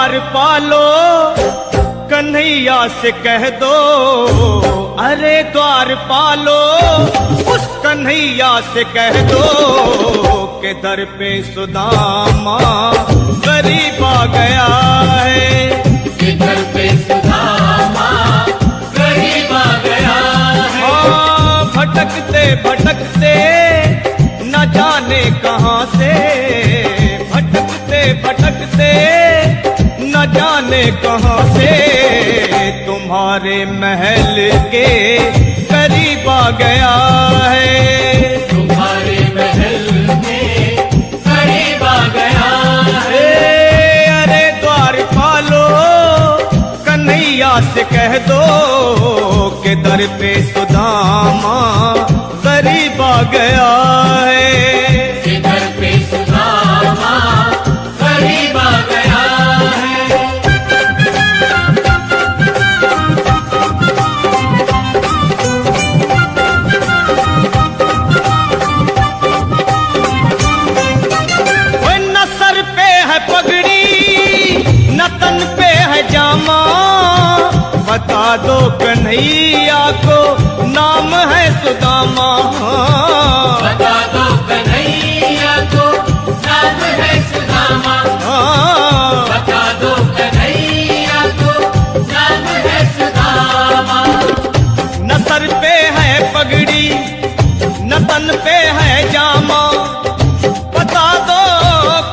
द्वार पालो कन्हैया से कह दो, अरे द्वार पालो उस कन्हैया से कह दो के दर पे सुदामा गरीब आ गया है, के दर पे सुदामा गरीब आ गया है। हाँ भटकते भटकते न जाने कहाँ से, भटकते भटकते न जाने कहाँ से तुम्हारे महल के करीब आ गया है, तुम्हारे महल में करीब आ गया है। अरे द्वार पालो कन्हैया से कह दो के दर पे सुदामा गरीब आ गया है, के दर पे सुदामा गरीब आ गया है। न सर पे है पगड़ी न तन पे है जामा, बता दो कन्हैया को नाम है सुदामा, बता दो कन्हैया को नाम है सुदामा, बता दो कन्हैया को नाम है सुदामा। न सर पे है पगड़ी न तन पे है जामा, बता दो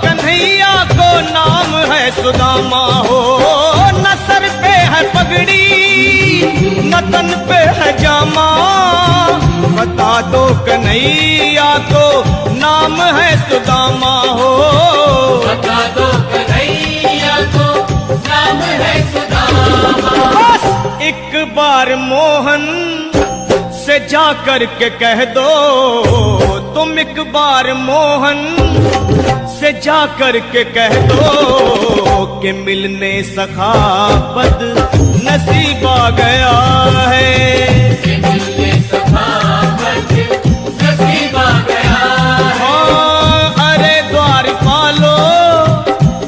कन्हैया को नाम है सुदामा हो। न सर पे है पगड़ी न तन पे है जामा, बता दो कन्हैया को नाम है सुदामा हो, बता दो कन्हैया को नाम है सुदामा। बस एक बार मोहन से जा कर के कह दो, तुम एक बार मोहन से जा कर के कह दो कि मिलने सखाबत नसीब आ गया है, कि मिलने सखाबत नसीब आ गया है। हाँ अरे द्वार पालो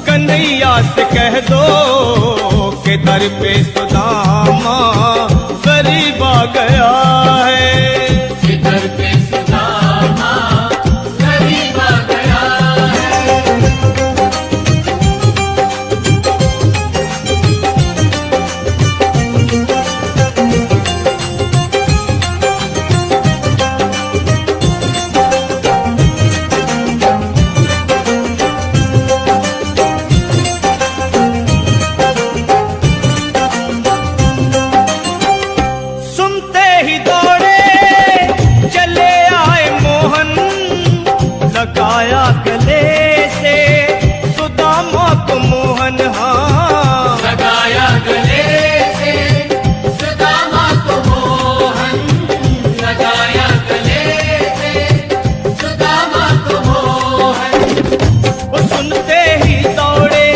कन्हैया से कह दो कि दर पे सुदामा गरीब आ गया है, कि दर पे सुदामा गरीब आ गया है। सुनते ही दौड़े चले आए मोहन, लगाया गले से सुदामा को मोहन, हाँ लगाया गले से सुदामा को मोहन, लगाया गले से सुदामा को मोहन। वो सुनते ही दौड़े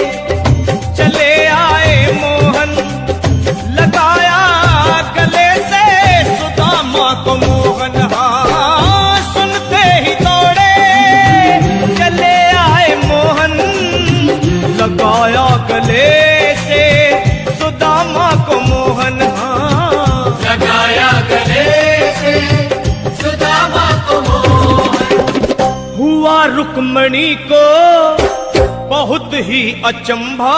चले आए मोहन, लगाया गले से सुदामा को मोहन, हाँ सुनते ही दौड़े चले आए मोहन, लगाया गले से सुदामा को मोहन, हाँ लगाया गले से सुदामा को मोहन। हुआ रुक्मणी को बहुत ही अचंभा,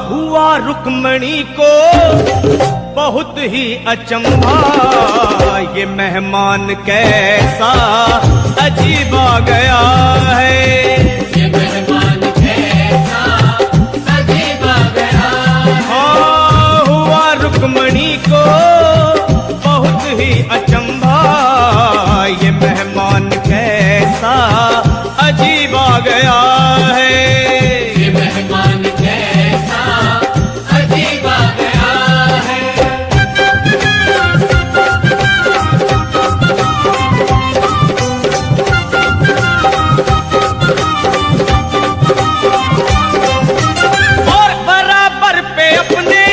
हुआ रुक्मणी को बहुत ही अचंभा, ये मेहमान कैसा अजीब आ गया है, ये मेहमान कैसा अजीब आ गया है। हाँ हुआ रुक्मणी को बहुत ही अचंभा, ये मेहमान कैसा अजीब आ गया है, ये मेहमान कैसा अजीब आ गया है। और बराबर पे अपने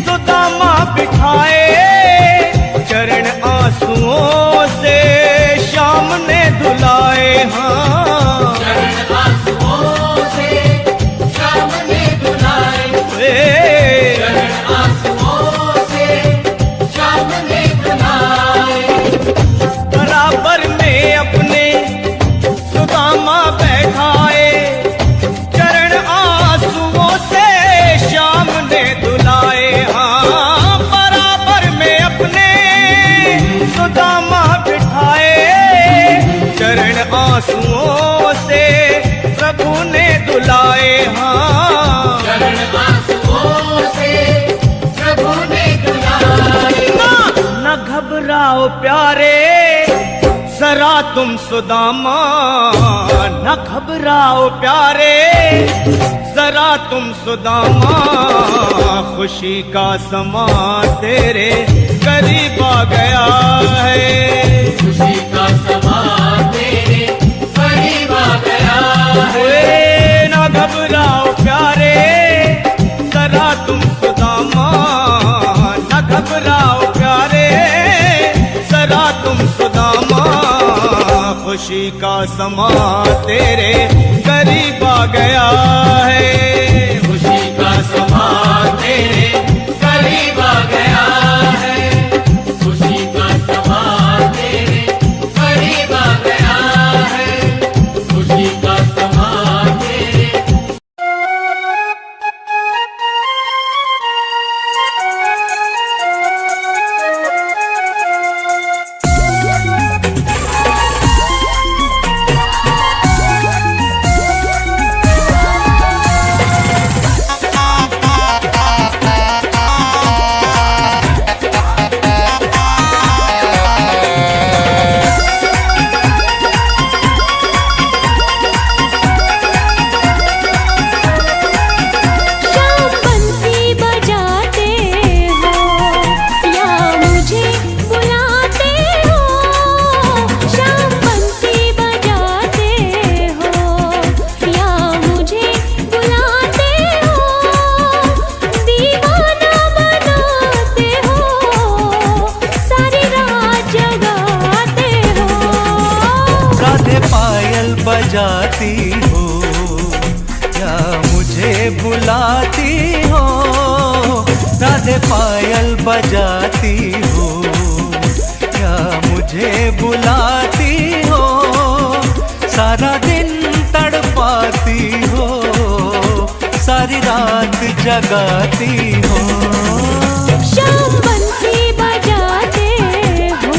सुदामा बिठाए, चरण चरण आंसुओं से प्रभु ने धुलाए हाँ। चरण आंसुओं से प्रभु ने धुलाए। न घबराओ प्यारे जरा तुम सुदामा, न घबराओ प्यारे जरा तुम सुदामा, खुशी का समा तेरे करीब आ गया है। खुशी का समा तेरे करीब आ गया है। न घबराओ प्यारे जरा तुम सुदामा, न घबराओ प्यारे जरा तुम सुदामा, खुशी का समा तेरे करीब आ गया है। खुशी का समा तेरे करीब आ गया है। खुशी का समा तेरे करीब आ गया है। खुशी का समा तेरे बजाती हो या मुझे बुलाती हो, राधे पायल बजाती हो या मुझे बुलाती हो, सारा दिन तड़पाती हो, सारी रात जगाती हो। शाम बंसी बजाते हो।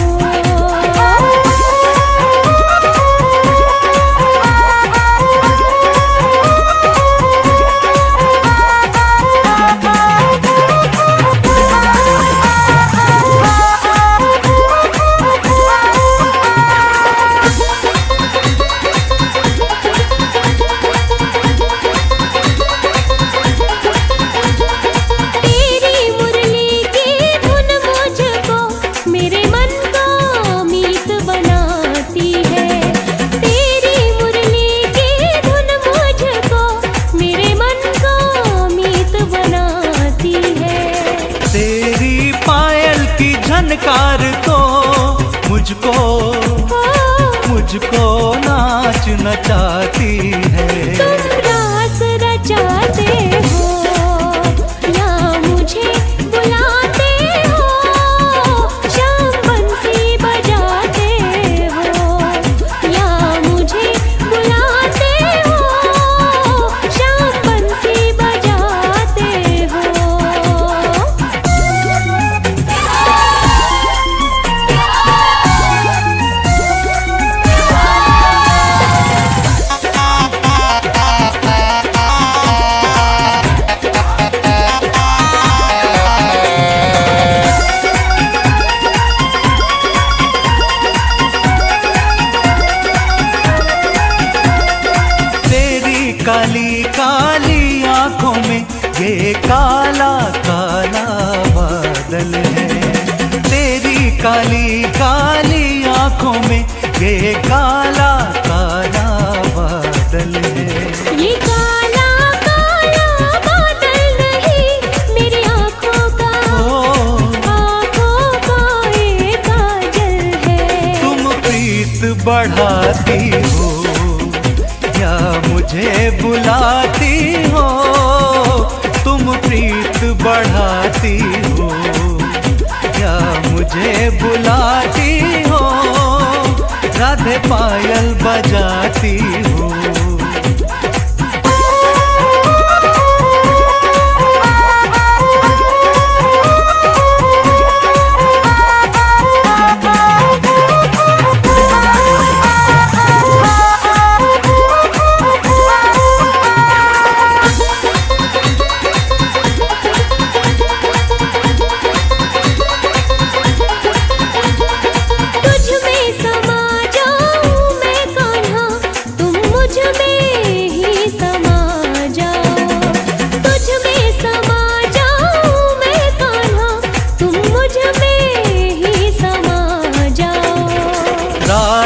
झनकार तो मुझको नाच नचाती है। तुम रास रचाते हो या मुझे बुलाते हो, शाम बंसी बजाते हो या मुझे बुलाते हो, शाम बंसी बजाते हो। काली काली आंखों में ये काला काला बादल है, तेरी काली काली आंखों में ये काला काला बादल है। ये काला काला बादल नहीं मेरी आंखों का ये काजल है। तुम प्रीत बढ़ाती हो या मुझे बुलाती हो, तुम प्रीत बढ़ाती हो या मुझे बुलाती हो, राधे पायल बजाती हो।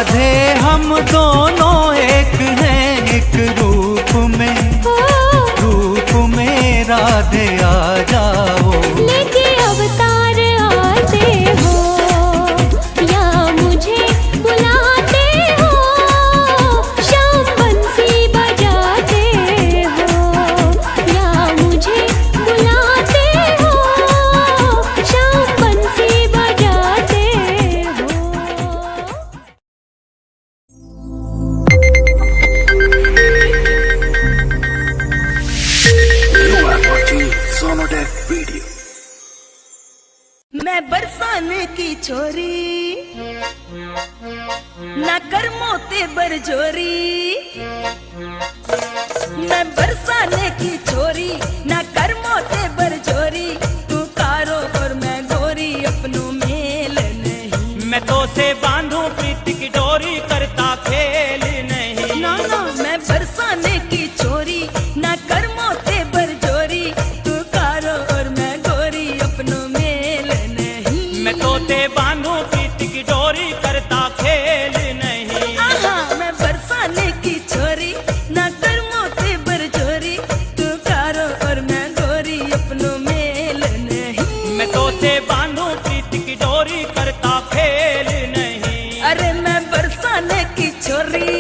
राधे हम दोनों एक हैं एक रूप में राधे आ जाओ। लेके अवतार आते हो या मुझे बुलाते हो, शाम बंसी बजाते हो या मुझे बुलाते हो, शाम बंसी बजाते हो। मैं बरसाने की छोरी ना कर मोते बरजोरी, मैं बरसाने की छोरी ना कर मोते बरजोरी, तू कारो और मैं गोरी अपनों मेल नहीं। मैं तो से बांधूं प्रीत की डोरी करता खेल नहीं। ना ना मैं बरसाने की छोरी ना कर मोते बरजोरी, तू कारो और मैं गोरी अपनों मेल नहीं। मैं तो से बांधूं प्रीत की डोरी करता खेल नहीं। आहा मैं बरसाने की छोरी ना कर मोते बरजोरी, तू कारो और मैं गोरी अपनों मेल नहीं। मैं तो से बांधूं प्रीत की डोरी करता खेल नहीं। अरे मैं बरसाने की छोरी।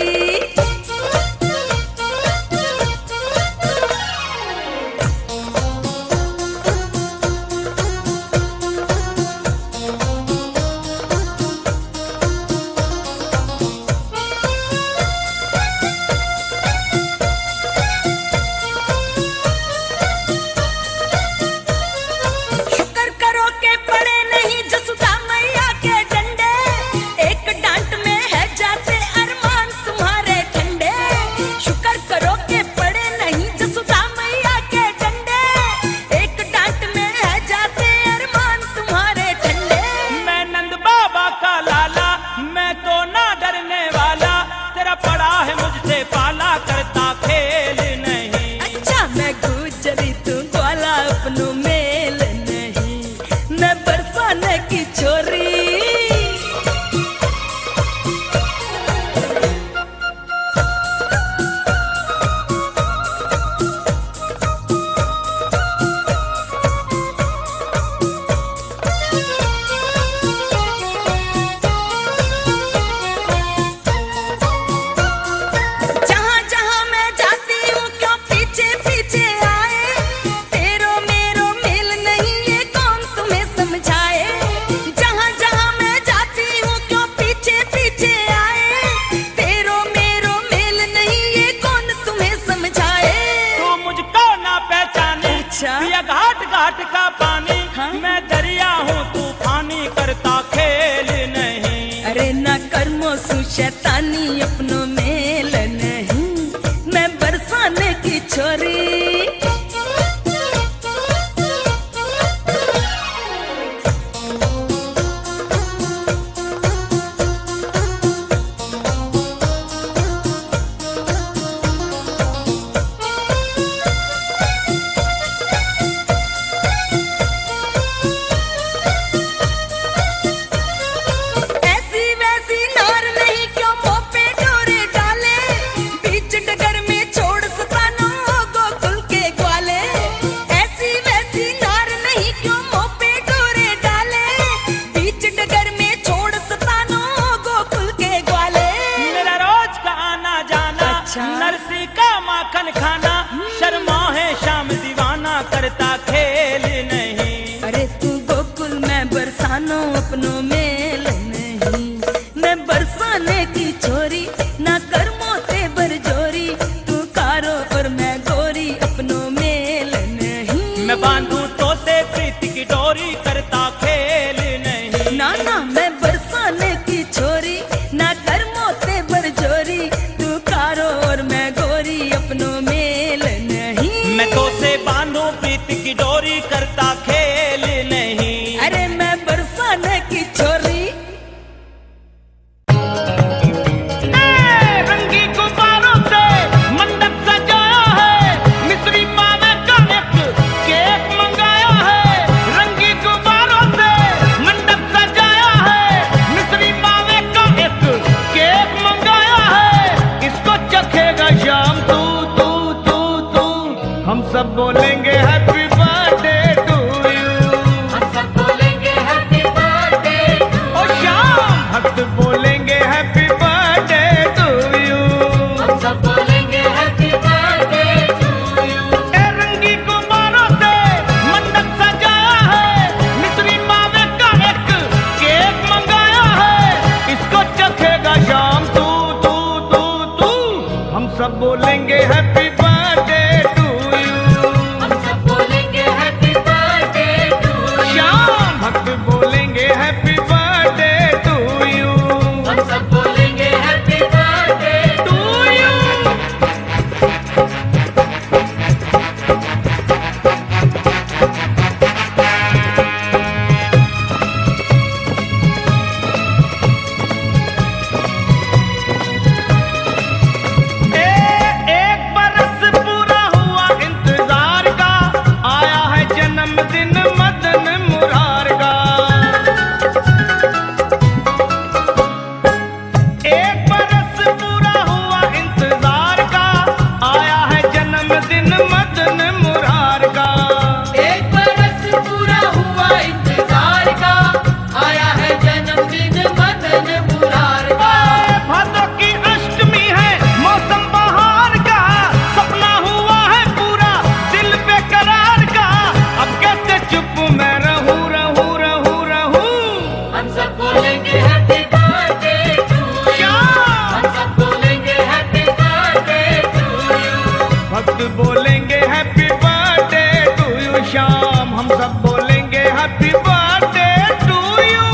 शुक्र करो के पड़े नहीं जसुदा मैया के डंडे, एक डांट में है जाते अरमान तुम्हारे ठंडे। शुक्र करो के पड़े नहीं जसुदा मैया के डंडे, एक डांट में है जाते अरमान तुम्हारे ठंडे। मैं नंद बाबा का लाला, मैं तो ना डरने वाला, तेरा पड़ा है मुझसे पाला करता खेल नहीं। अच्छा मैं गुजरी तू ग्वाला अपनों मेल नहीं, मैं बरसाने की छोरी। जहाँ जहाँ मैं जाती हूँ क्यों पीछे पीछे आए, तेरो मेरो मेल नहीं ये कौन तुम्हें समझाए। जहाँ जहाँ मैं जाती हूँ क्यों पीछे पीछे आए, तेरो मेरो मेल नहीं ये कौन तुम्हें समझाए। तू मुझको ना पहचाने, अच्छा। पिया घाट घाट का पानी, हाँ? मैं दरिया हूँ तूफानी करता खेल नहीं। अरे ना कर्मों सु शैतानी अपनों मेल नहीं, मैं बरसाने की छोरी। ऐसी वैसी नार नहीं क्यों मुँह पे डोरे डाले, बीच डगर में छोड़ सतानो गोकुल के ग्वाले। ऐसी वैसी नार नहीं क्यों मुँह पे डोरे डाले, बीच डगर में छोड़ सतानो गोकुल के ग्वाले। मेरा रोज का आना जाना, अच्छा। नरसी का माखन खाना, शर्मा है शाम दीवाना करता खेल नहीं। अरे तू गोकुल मैं बरसानो अपनों मेल नहीं, मैं बरसाने की छोरी ना कर मोते बरजोरी, तू कारो और मैं गोरी अपनों मेल नहीं। मैं बांधूं तो से प्रीत की डोरी करता खेल नहीं। ना ना मैं बरसाने की छोरी ना कर मोते बरजोरी, तू कारो और मैं गोरी अपनों मेल सब बोलेंगे हैप्पी बर्थडे टू यू। हम सब बोलेंगे हैप्पी बर्थडे ओ श्याम भक्त बोलेंगे हैप्पी बर्थडे टू यू। हम सब बोलेंगे हैप्पी बर्थडे टू यू। ए रंगी गुब्बारों से मंडप सजाया है, मिश्री मावे का एक केक मंगाया है, इसको चखेगा शाम तू तू तू तू। हम सब बोलेंगे हैप्पी बर्थडे टू यू। हम सब बोलेंगे happy birthday to you. Shyam भक्त बोलेंगे हैप्पी बर्थडे टू यू। हम सब बोलेंगे हैप्पी बर्थडे टू यू। एक बरस पूरा हुआ इंतजार का, आया है जन्मदिन मदन मुरार का। एक बरस पूरा हुआ इंतजार का, आया है जन्मदिन मदन मुरार का। एक बरस पूरा हुआ इंतजार का, आया है जन्मदिन मदन मुरार का। भादों की अष्टमी है मौसम बहार का, सपना हुआ है पूरा दिल बेकरार का, अब कैसे चुप मैं रहूं रहूं रहूं रहूं। हम सब बोलेंगे हैप्पी बर्थडे टू यू। हम सब बोलेंगे हैप्पी बर्थडे टू यू। भक्त बोलेंगे happy birthday to you. Shyam हम सब बोलेंगे हैप्पी बर्थडे टू यू।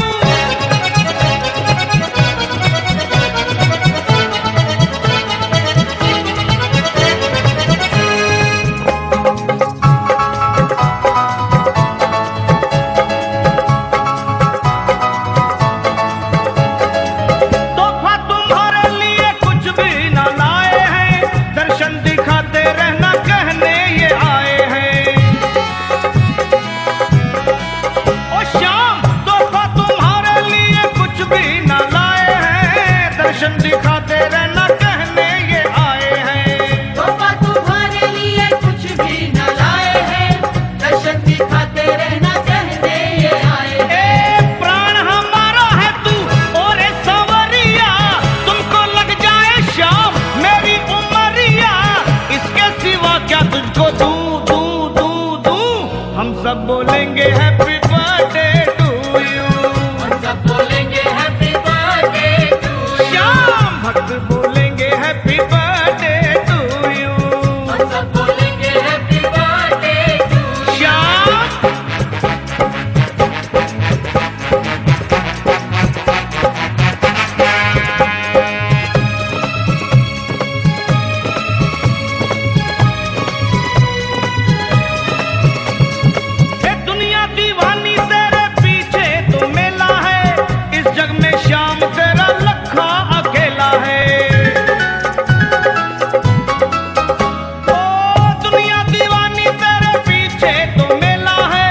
तोहफा तुम्हारे लिए कुछ भी न लाए हैं, दर्शन दिखाते रहना कहने ये आए हैं। ओ श्याम तोहफा तुम्हारे लिए कुछ भी न लाए हैं, दर्शन दिखाते रहना कहने ये आए हैं। तोहफा तुम्हारे लिए कुछ भी न लाए हैं, दर्शन दिखाते रहना कहने ये आए हैं। ए प्राण हमारा है तू और ए संवरिया, तुमको लग जाए श्याम मेरी उमरिया, इसके सिवा क्या तुझको दूं दूं दूं दूं। हम सब बोलेंगे हैप्पी बर्थडे टू यू। हम सब बोलेंगे happy birthday to you. Shyam भक्त बोलेंगे हैप्पी बर्थडे टू यू। हम सब बोलेंगे happy birthday to you. Shyam ये दुनिया दीवानी तेरे पीछे तो मेला है, इस जग में श्याम तेरा लखा अकेला है। ओ दुनिया दीवानी तेरे पीछे तो मेला है,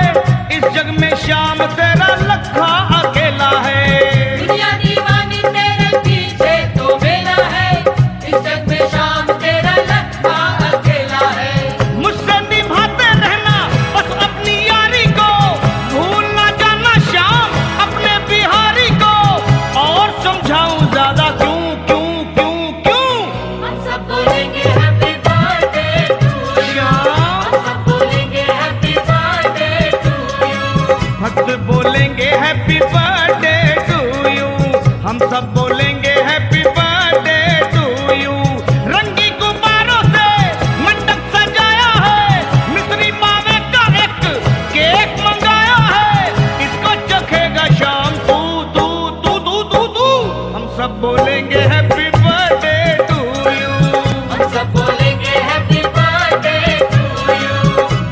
इस जग में श्याम तेरा लखा अकेला है। दुनिया दीवानी तेरे पीछे तो मेला है, इस जग में शाम तेरा लखा अकेला है। मुझसे निभाते रहना बस अपनी यारी को, भूल ना जाना श्याम अपने बिहारी को, और समझाऊं ज्यादा क्यों क्यों क्यों क्यों। हम सब बोलेंगे हैप्पी बर्थडे टू यू। हम सब बोलेंगे हैप्पी बर्थडे टू यू। भक्त बोलेंगे हैप्पी बर्थडे टू यू। हम सब बोलेंगे हैप्पी बर्थडे टू यू। रंगी गुब्बारों से मंडप सजाया है, मिश्री मावे का एक केक मंगाया है, इसको चखेगा शाम तू तू तू तू तू तू। हम सब बोलेंगे हैप्पी बर्थडे टू यू। हम सब बोलेंगे हैप्पी बर्थडे टू यू।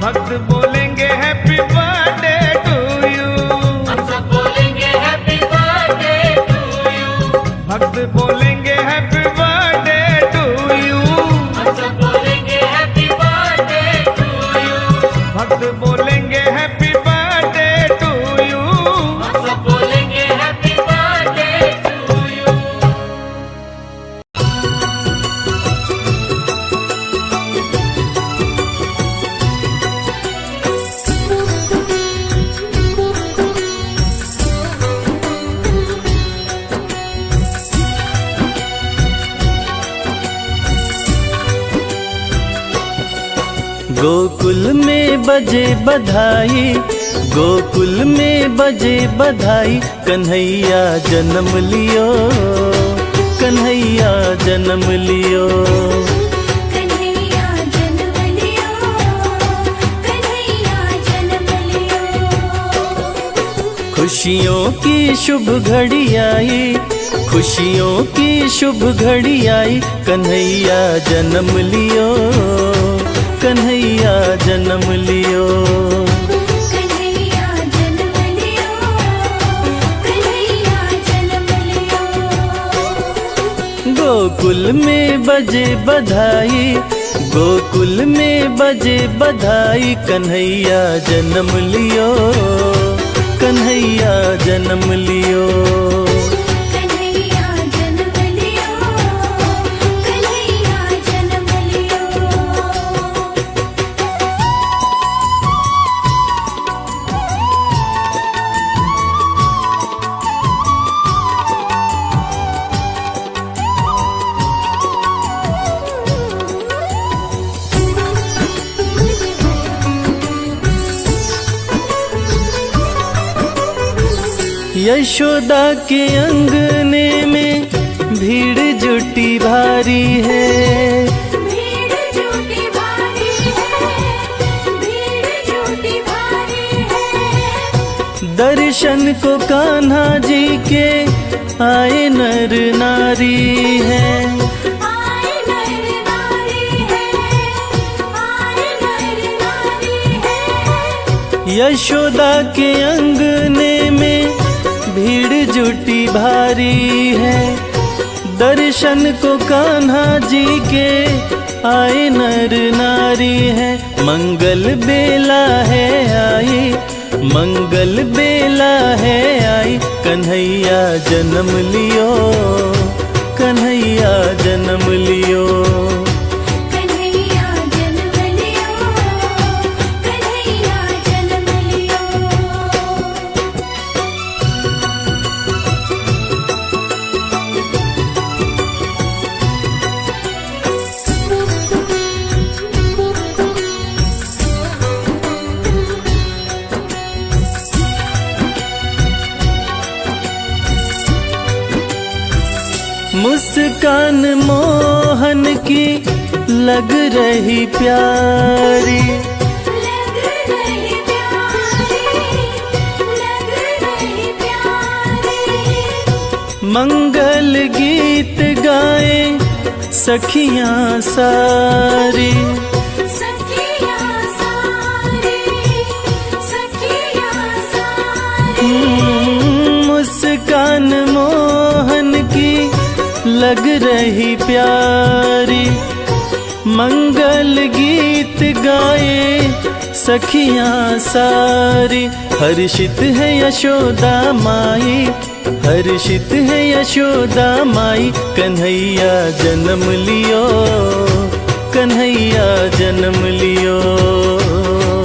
भक्त बोलेंगे हैप्पी बर्थडे टू यू। हम सब बोलेंगे हैप्पी बर्थडे टू यू। भक्त बोलेंगे हैप्पी बर्थडे टू यू। हम सब बोलेंगे हैप्पी बर्थडे टू यू। भक्त बोलेंगे हैप्पी बर्थडे टू यू। हम सब बोलेंगे happy birthday to you. Gokul में बजे बधाई, गोकुल में बजे बधाई, कन्हैया जन्म लियो, कन्हैया जन्म लियो। कन्हैया जन्म लियो, कन्हैया जन्म लियो। खुशियों की शुभ घड़ी आई, खुशियों की शुभ घड़ी आई, कन्हैया जन्म लियो, कन्हैया जन्म लियो। कन्हैया जन्म लियो, कन्हैया जन्म लियो। गोकुल में बजे बधाई, गोकुल में बजे बधाई, कन्हैया जन्म लियो, कन्हैया जन्म लियो। कन्हैया जन्म लियो, कन्हैया जन्म लियो। यशोदा के अंगने में भीड़ जुटी भारी है, भीड़ जुटी भारी है, भीड़ जुटी भारी है। दर्शन को कान्हा जी के आए नर नारी है। आए नर नारी है, आए नर नारी है। यशोदा के अंगने में भीड़ जुटी भारी है, दर्शन को कान्हा जी के आए नर नारी है। मंगल बेला है आई, मंगल बेला है आई, कन्हैया जन्म लियो, कन्हैया जन्म लियो। कन्हैया जन्म लियो, कन्हैया जन्म लियो। मुस्कान मोहन की लग रही प्यारी, लग रही प्यारी, लग रही प्यारी। मंगल गीत गाए सखियां सारी, सखियां सारी, सखियां सारी। मुस्कान मोहन की लग रही प्यारी, मंगल गीत गाए सखियां सारी। हर्षित है यशोदा माई, हर्षित है यशोदा माई, कन्हैया जन्म लियो, कन्हैया जन्म लियो।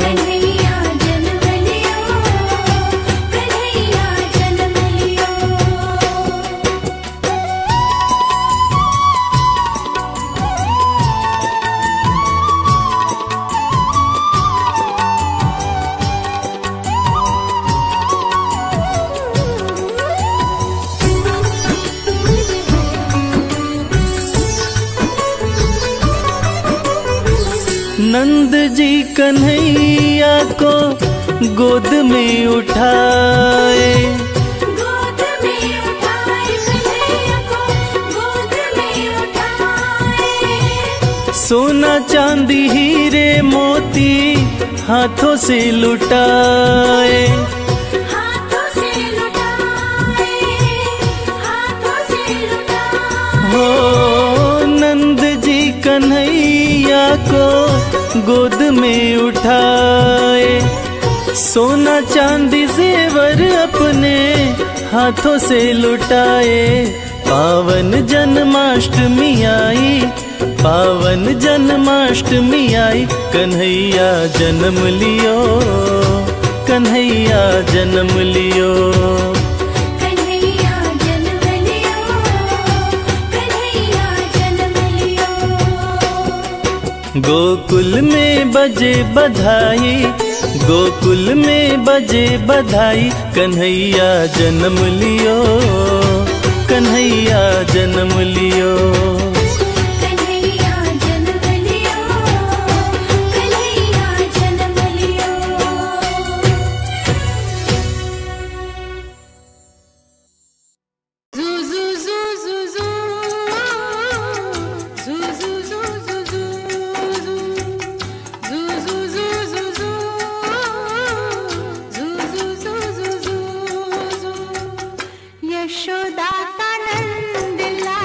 कन्हैया जन्म लियो, कन्हैया जन्म लियो। नंद जी कन्हैया को गोद में उठाए, गोद में उठाए, कन्हैया को गोद में उठाए। सोना चांदी हीरे मोती हाथों से लुटाए, हाथों से लुटाए, हाथों से लुटाए। हो नंद जी कन्हैया को गोद में उठाए, सोना चांदी जेवर अपने हाथों से लुटाए। पावन जन्माष्टमी आई, पावन जन्माष्टमी आई, कन्हैया जन्म लियो, कन्हैया जन्म लियो। कन्हैया जन्म लियो, कन्हैया जन्म लियो। गोकुल में बजे बधाई, गोकुल में बजे बधाई, कन्हैया जन्म लियो, कन्हैया जन्म लियो। कन्हैया जन्म लियो, कन्हैया जन्म लियो। Zoo zoo zoo zoo zoo, zoo zoo zoo zoo zoo, zoo zoo zoo zoo zoo, zoo zoo zoo zoo zoo। Yashoda का नंद लाल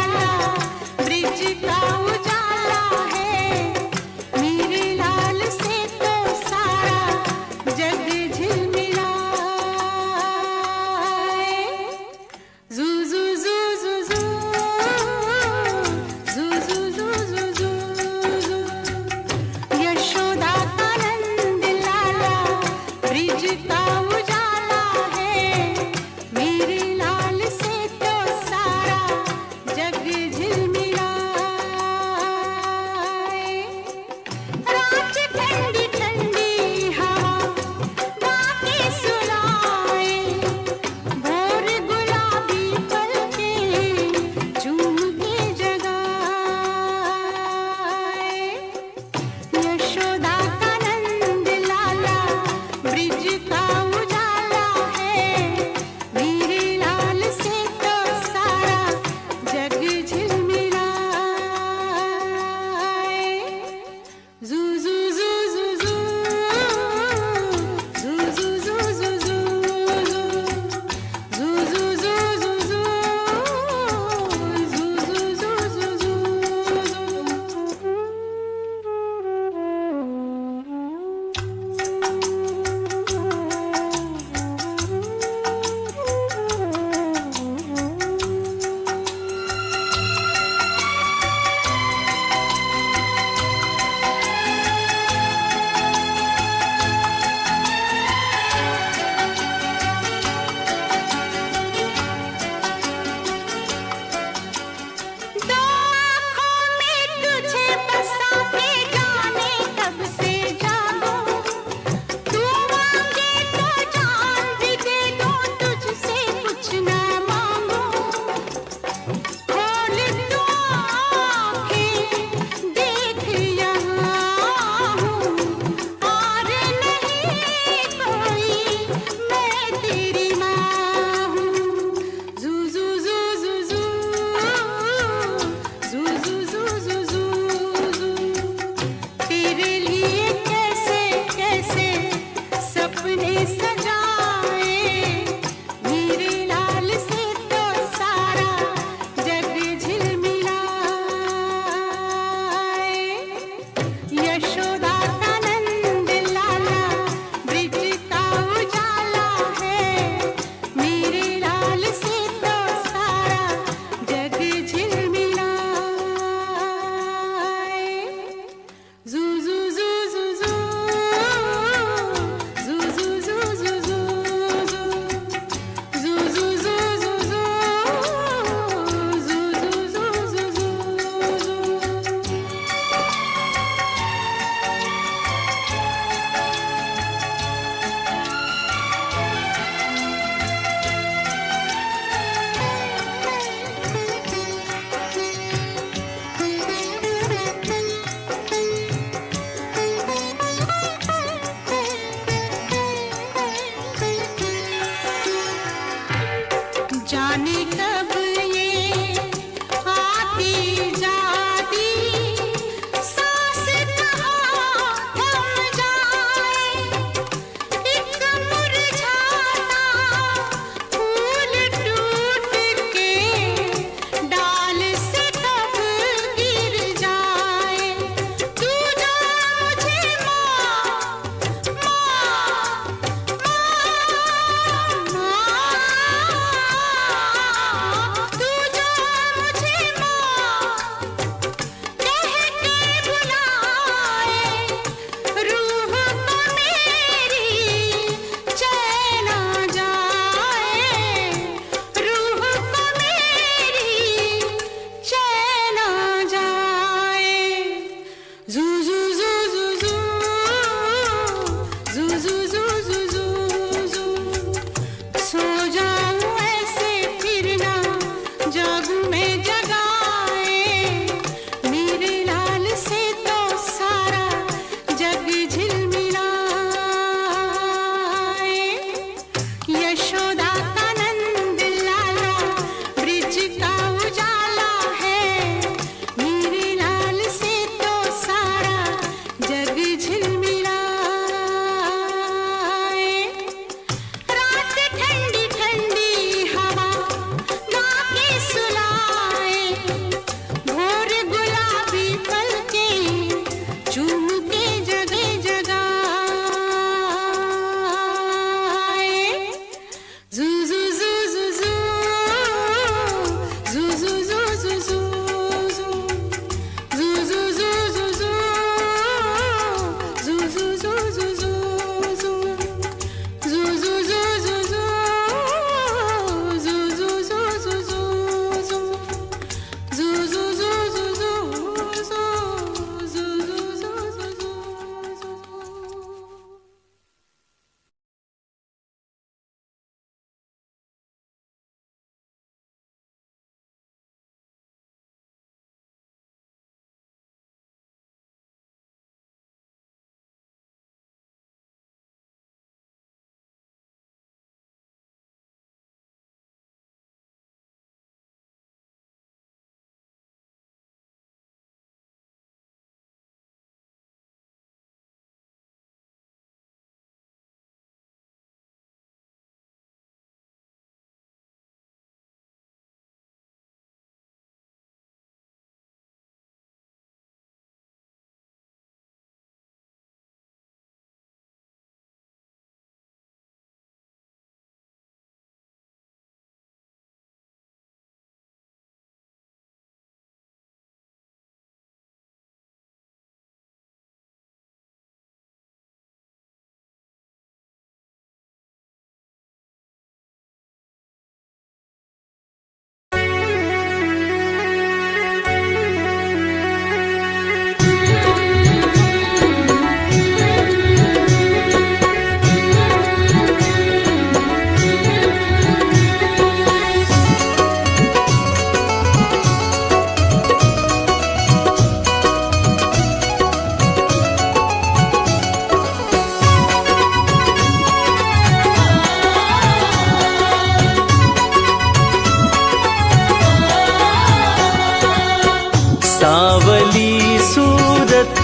सांवली सूरत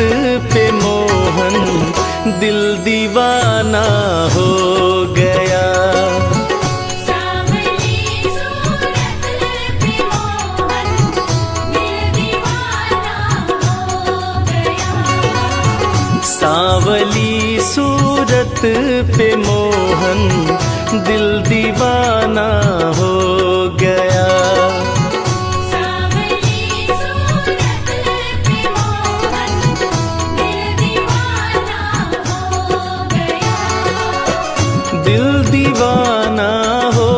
पे मोहन दिल दीवाना हो गया। सांवली सूरत पे मोहन दिल दीवाना हो गया। सांवली सूरत पे मोहन दिल दीवाना हो गया। दिल दीवाना हो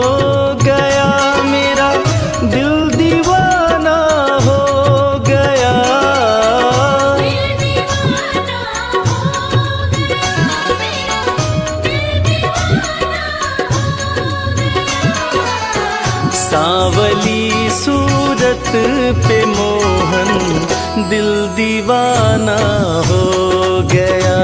गया, मेरा दिल दीवाना हो गया। सांवली सूरत पे मोहन दिल दीवाना हो गया।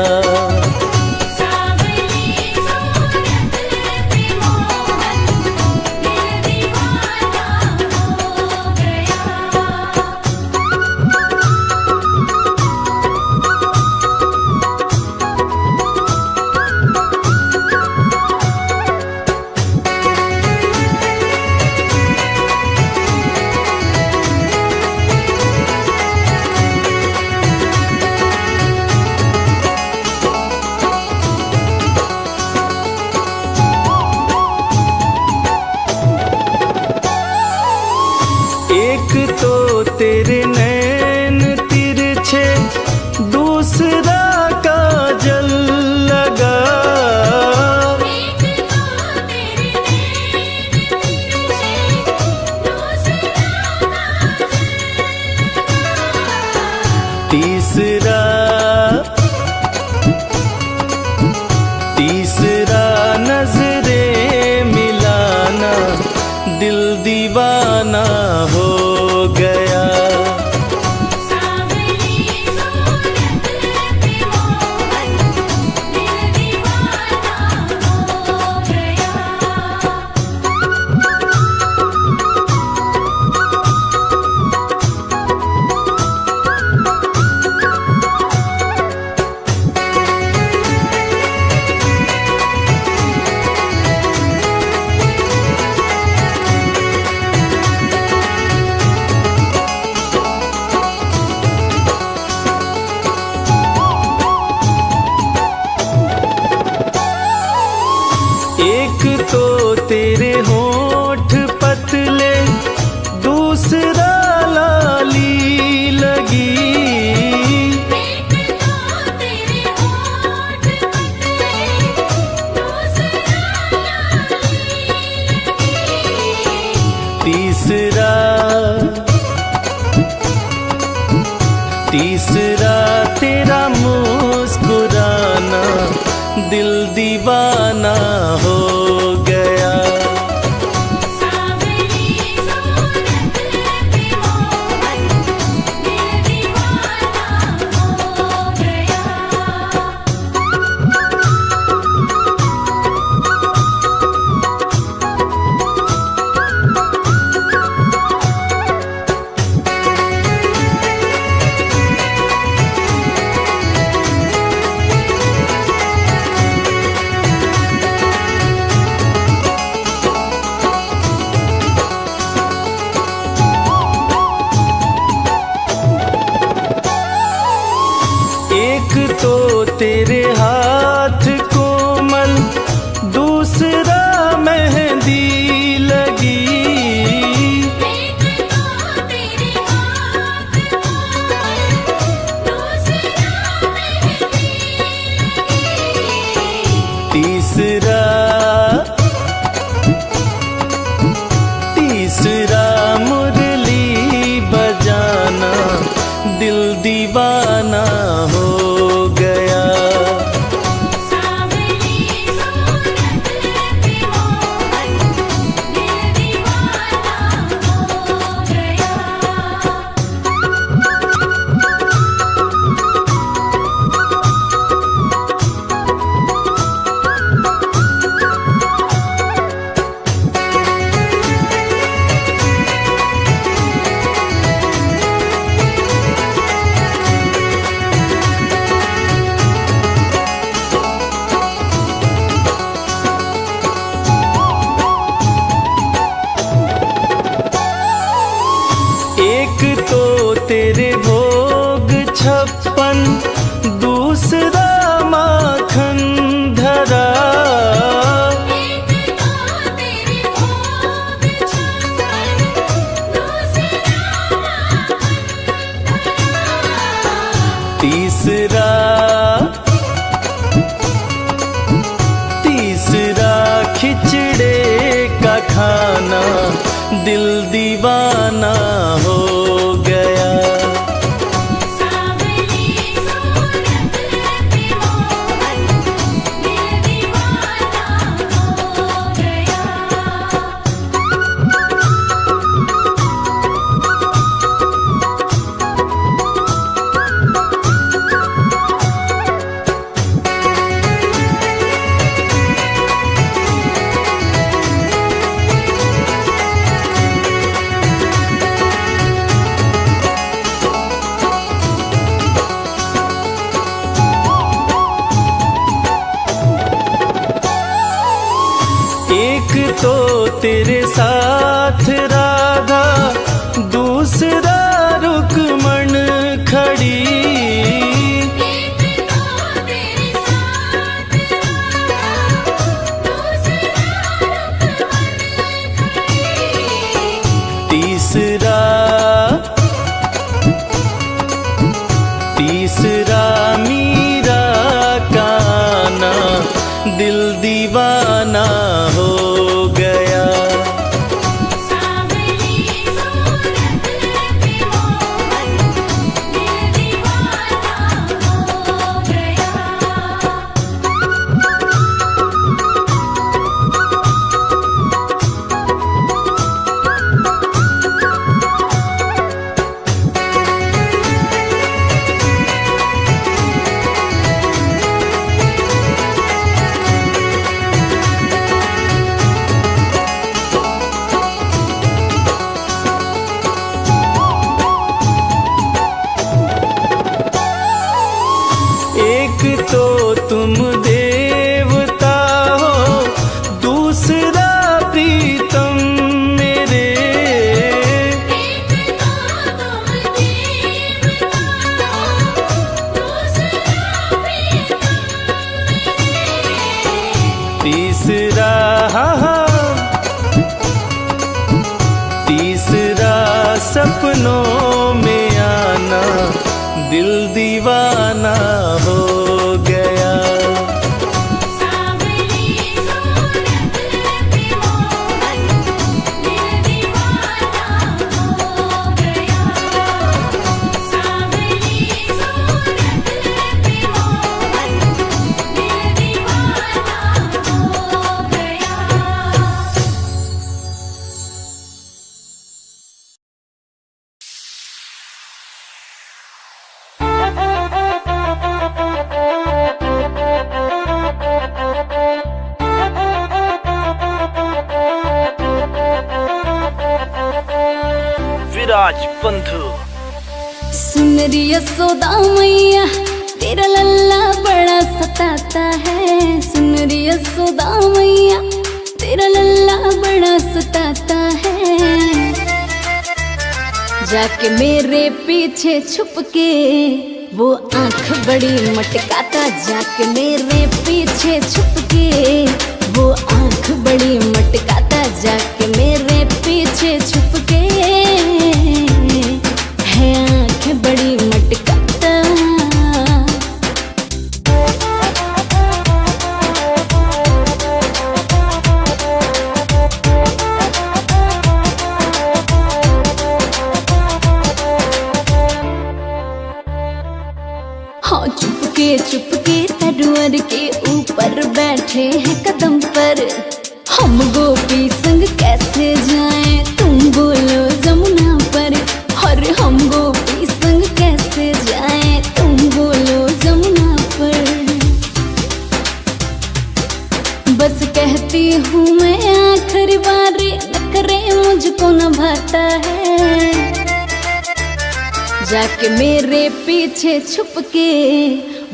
एक तो तेरे नैन तिरछे, दूसरा काजल लगा। तीसरा तीसरा नजरे मिलाना दिल दीवाना हो गया। एक तो तेरे होठ पतले, दूसरा लाली लगी। तीसरा तीसरा तेरा मुस्कुराना दिल दीवाना हो गया। एक तो तेरे हाथ कोमल, दूसरा मेहंदी लगी। तीसरा तीसरा मुरली बजाना दिल दीवाना हो गया। तेरे भोग 56, दूसरा माखन धरा। एक तो तेरे भोग 56, दूसरा माखन तीसरा खिचड़े का खाना, दिल दीवाना हो गया। सावली सूरत पे मोहन, दिल दीवाना हो गया। एक तो तेरे साथ राधा, दूसरा रुक्मण खड़ी। एक तो तेरे साथ राधा, दूसरा रुक्मण खड़ी। तीसरा मीरा का आना, दिल दीवाना हो गया। सावली सूरत पे मोहन, दिल दीवाना हो गया। एक तो तुम देवता हो, दूसरा प्रीतम मेरे। एक तो तुम देवता हो, दूसरा प्रीतम तीसरा सपनों में आना, दिल दीवाना हो गया। सावली सूरत पे मोहन, दिल दीवाना हो गया। सावली सूरत पे मोहन, दिल दीवाना हो गया। विराज बंधु। सुन री यशोदा मैया, तेरा लल्ला बड़ा सताता है। सुन री यशोदा मैया, तेरा लल्ला बड़ा सताता है। जाके मेरे पीछे छुप के वो आंख बड़ी मटकाता। जाके मेरे पीछे छुप के वो आंख बड़ी मटकाता। जाके मेरे पीछे छुप के है आंख बड़ी मटकाता। हाँ चुपके तरुअर के ऊपर बैठे हैं कदम पर। हम गोपी संग कैसे जाएं, तुम बोलो जमुना पर। और हम गोपी संग कैसे जाएं, तुम बोलो जमुना पर। बस कहती हूँ मैं आखिरी बार, नखरे मुझको न भाता है। जाके मेरे पीछे छुप के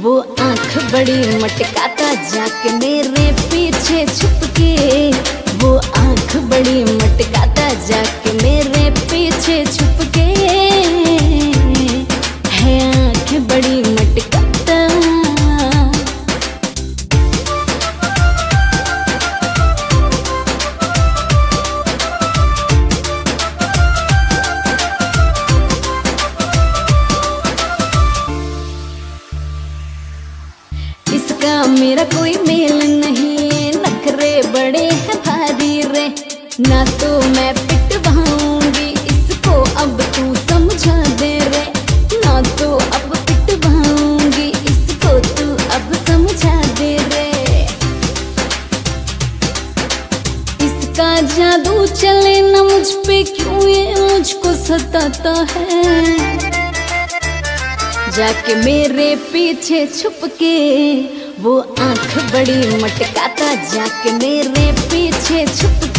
वो आंख बड़ी मटकाता। जाके मेरे पीछे छुप के वो आंख बड़ी मटकाता। जाके मेरे पीछे छुप के ना तो मैं पिटवाऊंगी इसको, अब तू समझा दे रे। ना तो अब पिटवाऊंगी इसको, तू अब समझा दे रे। इसका जादू चले ना मुझ पे, क्यों ये मुझको सताता है। जाके मेरे पीछे छुप के वो आंख बड़ी मटकाता, जाके मेरे पीछे छुप